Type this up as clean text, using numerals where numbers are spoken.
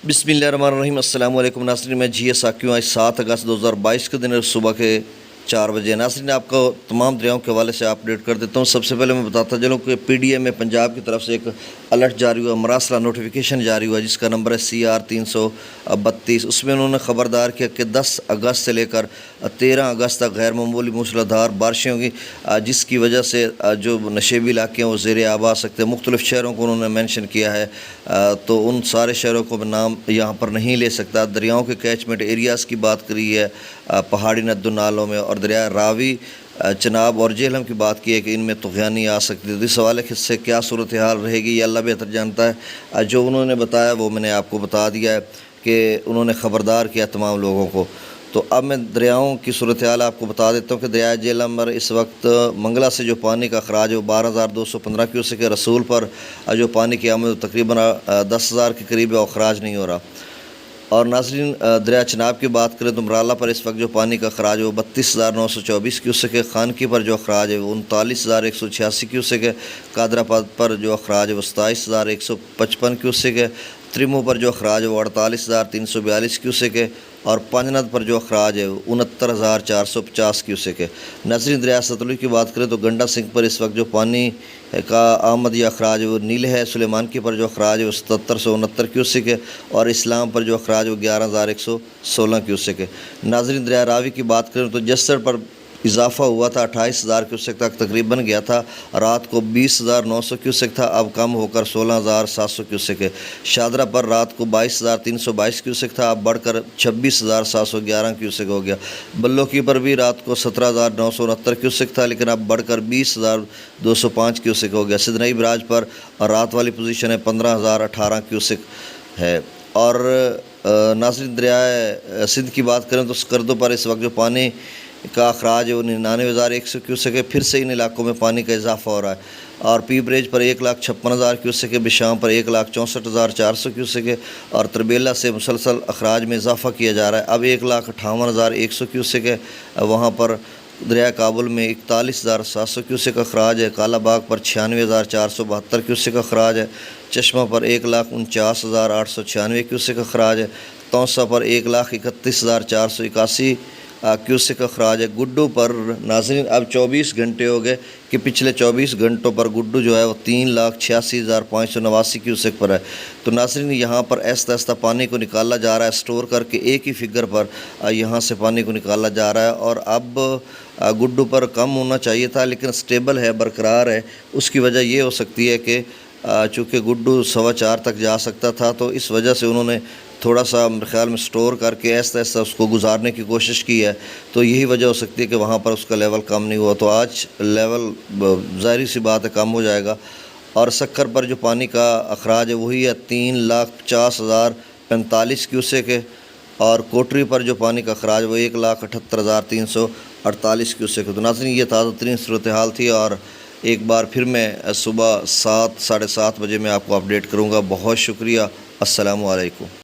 बिस्मिल्लाहिर्रहमानिर्रहीम। अस्सलाम वालेकुम नाज़रीन, मैं जी एस आकियों। आज 7 अगस्त 2022 के दिन सुबह के 4 बजे। नाज़रीन, आपको तमाम दरियाओं के हवाले से अपडेट कर देता हूँ। सबसे पहले मैं बताता चलूँ कि PDM में पंजाब की तरफ से एक अलर्ट जारी हुआ, मरासला नोटिफिकेशन जारी हुआ, जिसका नंबर है CR 332। उसमें उन्होंने ख़बरदार किया कि 10 अगस्त से लेकर 13 अगस्त तक गैर मामूली मूसलाधार बारिशें होंगी, जिसकी वजह से जो नशेबी इलाके हैं वो ज़ेर आब आ सकते हैं। मुख्तलिफ़ शहरों को उन्होंने मेंशन किया है, तो उन सारे शहरों को मैं नाम यहाँ पर नहीं ले सकता। दरियाओं के कैचमेंट एरियाज़ की बात करी है पहाड़ी नद्दो नालों में, और दरिया रावी, चनाब और जेहलम की बात की है कि इनमें तुग़यानी आ सकती है। तो इस हवाले से क्या सूरत हाल रहेगी ये अल्लाह बेहतर जानता है। जो उन्होंने बताया वो मैंने आपको बता दिया है कि उन्होंने ख़बरदार किया तमाम लोगों को। तो अब मैं दरियाओं की सूरत हाल आपको बता देता हूँ कि दरिया जेहलम पर इस वक्त मंगला से जो पानी का अखराज है वो 12,215 क्यूसेक है। रसूल पर जो पानी की आमद तकरीबन 10,000 के करीब है और अखराज नहीं हो रहा। और नाज़रीन, दरिया चनाब की बात करें तो मराला पर इस वक्त जो पानी का अखराज है वो 32,924 क्यूसेक है। खानकी पर जो अखराज है वो 39,186 क्यूसेक है। कादरापाद पर जो अखराज है वो 27,155 क्यूसेक है। त्रिमो पर जो अखराज है वो 48,342 क्यूसेक है। और पंजनद पर जो अखराज है वो 69,450 क्यूसेक है। नाज़रीन, दरिया सतलुज की बात करें तो गंडा सिंह पर इस वक्त जो पानी का आमद या अखराज है वो नील है। सुलेमान की पर जो अखराज है वो 7769 क्यूसेक है। और इस्लाम पर जो अखराज है वो 11,116 क्यूसेक है। नाज़रीन, दरिया रावी की बात करें तो जस्सर पर इजाफ़ा हुआ था, 28,000 क्यूसेक तक तकरीबन गया था। रात को 20,900 क्यूसेक था, अब कम होकर 16,700 क्यूसेक है। शादरा पर रात को 22,322 क्यूसेक था, अब बढ़कर 26,711 क्यूसेक हो गया। बल्लोकी पर भी रात को 17,969 क्यूसेक था, लेकिन अब बढ़कर 20,205 क्यूसेक हो गया। सिदनई बराज पर रात वाली पोजीशन है 15,018 क्यूसेक है। और नाज़रीन, दरिया सिंध की बात करें तो स्कर्दो पर इस वक्त जो पानी का अखराज है वो 99,100 क्यूसेक है। फिर से इन इलाकों में पानी का इजाफा हो रहा है। और पी ब्रिज पर 1,56,000 क्यूसेक है। बिशाम पर 1,64,400 क्यूसेक है। और तरबेला से मुसलसल अखराज में इजाफा किया जा रहा है, अब 1,58,100 क्यूसेक है। वहाँ पर दरिया काबुल में 41,700 क्यूसेक अखराज है। कालाबाग पर 96,472 क्यूसेक अखराज है। चश्मा पर 1,49,896 क्यूसेक अखराज है। तौसा पर 1,31,481 क्यूसेक अखराज है। गुड्डू पर नाज़रीन अब 24 घंटे हो गए कि पिछले 24 घंटों पर गुड्डू जो है वो 3,86,589 क्यूसेक पर है। तो नाज़रीन, यहाँ पर आहिस्ता आहिस्ता पानी को निकाला जा रहा है, स्टोर करके एक ही फिगर पर यहाँ से पानी को निकाला जा रहा है। और अब गुड्डू पर कम होना चाहिए था, लेकिन स्टेबल है, बरकरार है। उसकी वजह ये हो सकती है कि चूँकि गुड्डू 4:15 तक जा सकता था, तो इस वजह से उन्होंने थोड़ा सा मेरे ख्याल में स्टोर करके आहिस्ता आहिस्ता उसको गुजारने की कोशिश की है। तो यही वजह हो सकती है कि वहाँ पर उसका लेवल कम नहीं हुआ। तो आज लेवल ज़ाहिर सी बात है कम हो जाएगा। और सक्कर पर जो पानी का अखराज है वही है 3,50,045 क्यूसेक है। और कोटरी पर जो पानी का अखराज वो 1,78,348 क्यूसेक है। तो नाज़रीन, ये ताज़ा तरीन सूरत हाल थी। और एक बार फिर मैं सुबह 7 साढ़े 7 बजे मैं आपको अपडेट करूँगा। बहुत शुक्रिया। अस्सलामु अलैकुम।